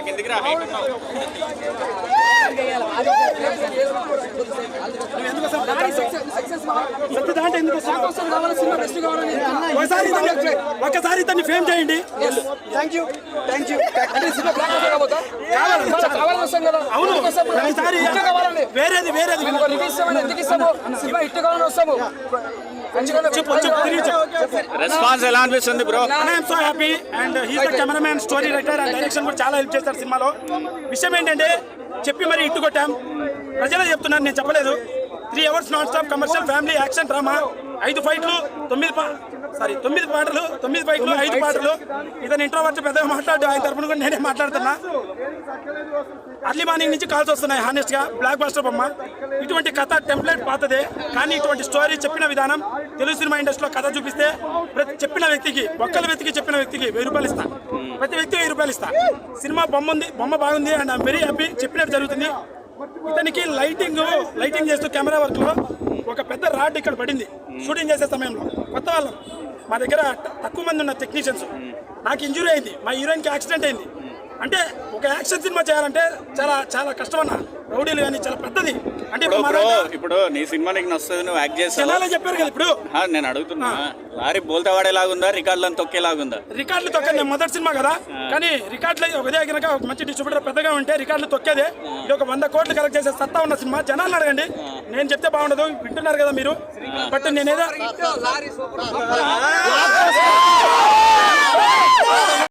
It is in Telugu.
కిందికి రా హైట్ ఒకసారి ఇతన్ని ఫేమ్ చేయండి. అవును వేరేది రెస్పాన్స్ ఎలా అనిపిస్తుంది bro? I'm so happy and he's the cameraman, story writer and direction కూడా చాలా హెల్ప్ చేస్తారు సినిమాలో. విషయం ఏంటంటే చెప్పి మరి ఇట్టు కొట్టాం, ప్రజలే చెప్తున్నాను, నేను చెప్పలేదు. 3 hours non stop commercial family action drama, 5 ఫైట్లు 9 పాటలు 9 ఫైట్లు 5 పాటలు. ఇతను ఇంట్రోవర్ట్ పెద్దగా మాట్లాడు, ఆయన తరపున కూడా నేనే మాట్లాడుతున్నా. అర్లీ మార్నింగ్ నుంచి కాల్స్ వస్తున్నాయి. హానెస్ట్ గా బ్లాక్ బస్టర్ బొమ్మ. ఇటువంటి కథ టెంప్లెట్ పాతదే, కానీ ఇటువంటి స్టోరీ చెప్పిన విధానం తెలుగు సినిమా ఇండస్ట్రీలో కథ చూపిస్తే చెప్పిన వ్యక్తికి, ఒక్కల వ్యక్తికి చెప్పిన వ్యక్తికి 1000 రూపాయలు ఇస్తా. ప్రతి వ్యక్తికి 1000 రూపాయలు ఇస్తా. సినిమా బొమ్మ బాగుంది అండ్ ఐఎమ్ వెరీ హ్యాపీ. చెప్పినట్టు జరుగుతుంది. ఇతనికి లైటింగ్ చేస్తూ కెమెరా వర్క్ లో ఒక పెద్ద రాడ్ ఇక్కడ పడింది షూటింగ్ చేసే సమయంలో. కొత్త వాళ్ళం, మా దగ్గర తక్కువ మంది ఉన్న టెక్నీషియన్స్. నాకు ఇంజురీ అయింది, మా హీరోయిన్కి యాక్సిడెంట్ అయింది. అంటే ఒక యాక్షన్ సినిమా చేయాలంటే చాలా చాలా కష్టం అన్న. రౌడీలు కానీ చాలా పెద్దది. అంటే ఇప్పుడు నీ సినిమా నీకు నచ్చుతుంది, నువ్వు యాక్ట్ చేస్తావు చెప్పారు కదా. ఇప్పుడు నేను అడుగుతున్నా, లారీ బోల్తా వాడేలాగుందా, రికార్డులను తొక్కేలాగుందా? రికార్డులు తొక్కేది మొదటి సినిమా కదా, కానీ రికార్డులు ఒకదే కనుక ఒక మంచి డిస్ట్రిబ్యూటర్ పెద్దగా ఉంటే రికార్డులు తొక్కేదే. ఇది ఒక 100 కోట్లు కలెక్ట్ చేసే సత్తా ఉన్న సినిమా. జనాలు అడగండి, నేను చెప్తే బాగుండదు, వింటున్నారు కదా మీరు. బట్ నేనేదో